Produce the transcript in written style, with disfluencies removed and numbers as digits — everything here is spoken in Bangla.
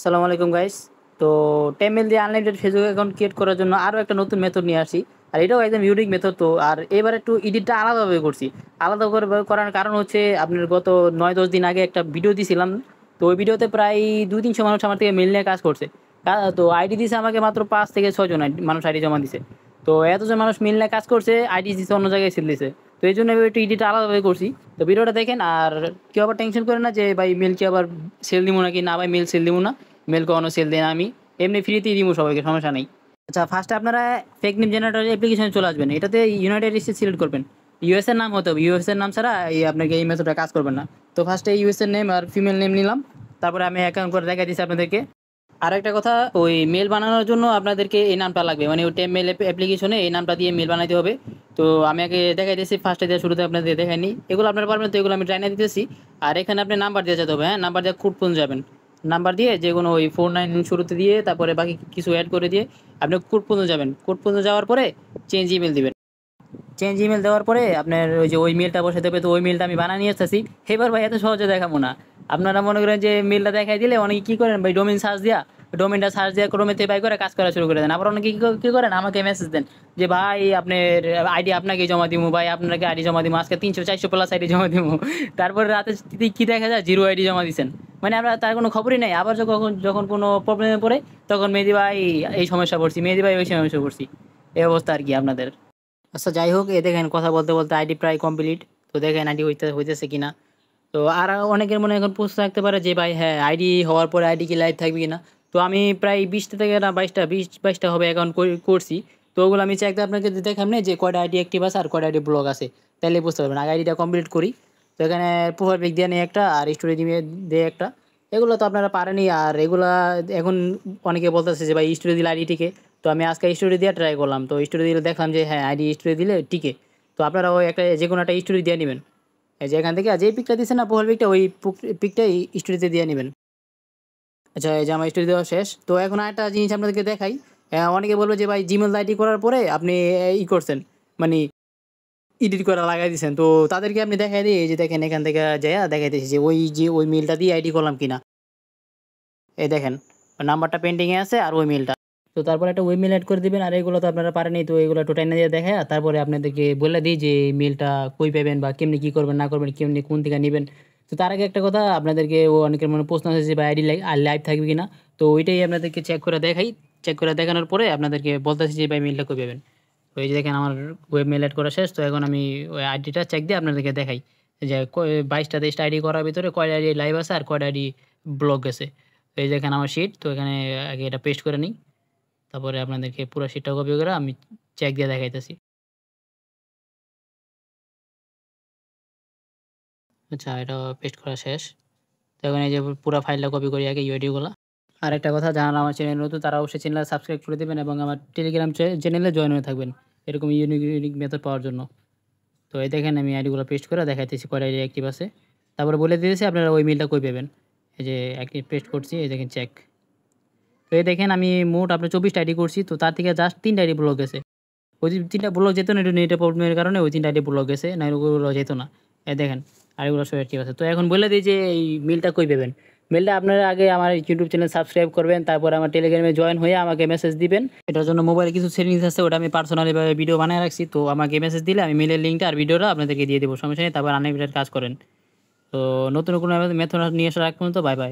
আসসালামু আলাইকুম গাইস। তো টেমমেল দিয়ে আনলিমিটেড ফেসবুক অ্যাকাউন্ট ক্রিয়েট করার জন্য আরও একটা নতুন মেথড নিয়ে আসি। আর এটাও একদম ইউনিক মেথড। তো আর এবার একটু এডিটটা আলাদাভাবে করছি। আলাদা করে করার কারণ হচ্ছে আপনার গত ৯-১০ দিন আগে একটা ভিডিও দিছিলাম। তো ওই ভিডিওতে প্রায় ২-৩০০ মানুষ আমার থেকে মেইল নিয়ে কাজ করছে। তো আইডি দিছে আমাকে মাত্র ৫ থেকে ৬ জন মানুষ আইডি জমা দিছে। তো এতজন মানুষ মেইল নিয়ে কাজ করছে, আইডি দিছে অন্য জায়গায় সেল দিছে। তো এইজন্য আমি একটু এডিটটা আলাদাভাবে করছি। তো ভিডিওটা দেখেন আর কেউ আবার টেনশন করেন না যে ভাই মেইল কি আবার সেল দিবো নাকি? না ভাই, মেইল সেল দিবো না। মেল কখনো সেল দেই না আমি। এমনি ফ্রিতেই দিমু সবাইকে, সমস্যা নাই। আচ্ছা, ফার্স্টে আপনারা ফেক নেম জেনারেটর অ্যাপ্লিকেশনে চলে আসবেন। এটাতে ইউনাইটেড স্টেটস সিলেক্ট করবেন। ইউএস এর নাম হতে হবে। ইউএস এর নাম ছাড়া আপনাকে এই মেথডটা কাজ করবে না। তো ফার্স্টে ইউএস এর নেম আর ফিমেল নেম নিলাম। তারপরে আমি অ্যাকাউন্ট করে দেখাই দিচ্ছি আপনাদেরকে। আরেকটা কথা, ওই মেল বানানোর জন্য আপনাদেরকে এই নামটা লাগবে, মানে ওই মেল অ্যাপ্লিকেশনে এই নামটা দিয়ে মেল বানাইতে হবে। তো আমি আগে দেখাই দিয়েছি, ফার্স্টে দিয়ে শুরুতে আপনাদের দেখাইনি। এগুলো আপনারা পারবেন, তো এগুলো আমি ট্রাই না দিতেছি। আর এখানে আপনি নাম্বার দিয়ে যেতে হবে। হ্যাঁ, নাম্বার দিয়ে কোড পর্যন্ত যাবেন। নাম্বার দিয়ে যে কোনো ওই 49 শুরুতে দিয়ে তারপরে বাকি কিছু অ্যাড করে দিয়ে আপনি কোড পর্যন্ত যাবেন। কোড পর্যন্ত যাওয়ার পরে চেঞ্জ ইমেল দিবেন। চেঞ্জ ইমেল দেওয়ার পরে আপনার ওই যে ওই মেলটা বসাতে হবে। তো ওই মেলটা আমি বানিয়ে নিয়ে আসতেছি। এবার ভাই এত সহজে দেখাবো না। আপনারা মনে করেন যে মেলটা দেখাই দিলে অনেকে কী করেন ভাই, ডোমেন সার্চ দিয়া, ডোমেনটা সার্চ দিয়ে ক্রোমেতে বাই করে কাজ করা শুরু করে দেন। আবার অনেকে কী করেন, আমাকে মেসেজ দেন যে ভাই আপনার আইডি আপনাকেই জমা দিব, ভাই আপনাকে আইডি জমা দিব, আজকে ৩০০-৪০০ প্লাস আইডি জমা দিব। তারপরে রাতে কী দেখা যায়, জিরো আইডি জমা দিচ্ছেন। মানে আমরা তার কোনো খবরই নেই। আবার যখন যখন কোনো প্রবলেমে পড়ে তখন মেহেদি ভাই এই সমস্যা পড়ছি, মেহেদি ভাই ওই সমস্যা পড়ছি। এই অবস্থা আর কি আপনাদের। আচ্ছা, যাই হোক, দেখেন কথা বলতে বলতে আইডি প্রায় কমপ্লিট। তো দেখেন আইডি হইতেছে কিনা। তো আর অনেকের মনে এখন প্রশ্ন থাকতে পারে যে ভাই হ্যাঁ, আইডি হওয়ার পরে আইডি কি লাইভ থাকবে কিনা। তো আমি প্রায় 20টা থেকে না 22টা হবে অ্যাকাউন্ট করছি। তো ওগুলো আমি চাইতে আপনাকে দেখাম না যে কয়টা আইডি অ্যাক্টিভ আছে আর কয়টা আইডি ব্লক আছে। তাহলে বুঝতে পারবেন। আগে আইডিটা কমপ্লিট করি। তো এখানে প্রোফাইল পিক দিয়ে নিয়ে একটা আর স্টোরি দিয়ে একটা। এগুলো তো আপনারা পারেনই। আর এগুলা এখন অনেকে বলতেছে যে ভাই স্টোরি দিলে আইডিটিকে। তো আমি আজকে স্টোরি দিয়ে ট্রাই করলাম। তো স্টোরি দিলে দেখলাম যে হ্যাঁ, আইডি স্টোরি দিলে টিকে। তো আপনারা ওই একটা যে কোনো একটা স্টোরি দিয়ে নেবেন। এই যে এখান থেকে যেই পিকটা দিচ্ছেন না, প্রোফাইল পিকটা, ওই পিকটা স্টোরিতে দিয়ে নেবেন। আচ্ছা, এই যে আমার স্টোরি দেওয়া শেষ। তো এখন আরেকটা জিনিস আপনাদেরকে দেখাই। অনেকে বলবে যে ভাই জিমেল আইডি করার পরে আপনি করছেন, মানে এডিট করা লাগাই দিয়েছেন। তো তাদেরকে আপনি দেখাই দিই, এই যে দেখেন এখান থেকে যাইয়া দেখাইতেছি যে ওই মেলটা দিয়ে আইডি করলাম কিনা। এই দেখেন নাম্বারটা পেন্ডিংয়ে আছে আর ওই মেলটা। তো তারপরে একটা ওই মেল এড করে দিবেন। আর এগুলো তো আপনারা পারেনই। তো এগুলো একটু টাইনা দিয়ে দেখায় তারপরে আপনাদেরকে বলে দিই যে এই মেলটা কই পাবেন বা কেমনি কী করবেন না করবেন, কেমনি কোন থেকে নেবেন। তো তার আগে একটা কথা আপনাদেরকে, অনেকের মনে প্রশ্ন আছে যে ভাই আইডি লাইভ থাকবে কিনা। তো ওইটাই আপনাদেরকে চেক করে দেখাই। চেক করে দেখানোর পরে আপনাদেরকে বলতেছি যে ভাই মেলটা কই পাবেন। তো এই যে দেখেন আমার ওয়েব মেল এড করা শেষ। তো এখন আমি ওই আইডিটা চেক দিয়ে আপনাদেরকে দেখাই যে 22টা-23টা আইডি করার ভিতরে কয়টা আইডি লাইভ আছে আর কয়টা আইডি ব্লক গেছে। তো এই দেখেন আমার শিট। তো এখানে আগে এটা পেস্ট করে নিই। তারপরে আপনাদেরকে পুরা শিটটা কপি করে আমি চেক দিয়ে দেখাইতেছি। আচ্ছা, এটা পেস্ট করা শেষ। তো এখন এই যে পুরা ফাইলটা কপি করি আগে ইউআইডি গুলা। আরেকটা কথা, যারা আমার চ্যানেল নতুন তারা অবশ্যই চ্যানেলটা সাবস্ক্রাইব করে দিবেন এবং আমার টেলিগ্রাম চ্যানেলে জয়েন হয়ে থাকবেন এরকম ইউনিক মেথড পাওয়ার জন্য। তো এই দেখেন আমি আইডিগুলো পেস্ট করে দেখাইতেছি কয়টা আইডি অ্যাক্টিভ আছে। তারপরে বলে দিয়েছি আপনারা ওই মেইলটা কই পাবেন। এই যে অ্যাক্টিভ পেস্ট করছি, এই দেখেন চেক। তো এই দেখেন আমি মোট আপনার 24টা আইডি করছি। তো তার থেকে জাস্ট 3টা আইডি ব্লক গেছে। ওই যে 3টা ব্লক যেত না, একটু নেটের প্রবলেমের কারণে ওই 3টা আইডি ব্লক গেছে, না ওগুলো যেত না। এই দেখেন আর এগুলো সব অ্যাক্টিভ আছে। তো এখন বলে দিই যে এই মেলটা কই পাবেন। মেলটা আপনারা আগে আমার ইউটিউব চ্যানেল সাবস্ক্রাইব করবেন, তারপর আমার টেলিগ্রামে জয়েন হয়ে আমাকে মেসেজ দিবেন। এটার জন্য মোবাইলে কিছু সেটিংস আছে, ওটা আমি পার্সোনালিভাবে ভিডিও বানায় রাখছি। তো আমাকে মেসেজ দিলে আমি মেলের লিঙ্কটা আর ভিডিওটা আপনাদেরকে দিয়ে দেবো, সমস্যা নেই। তারপর আনলিমিটেড কাজ করেন। তো নতুন কোনো মেথড নিয়ে আসার আগ পর্যন্ত বাই বাই।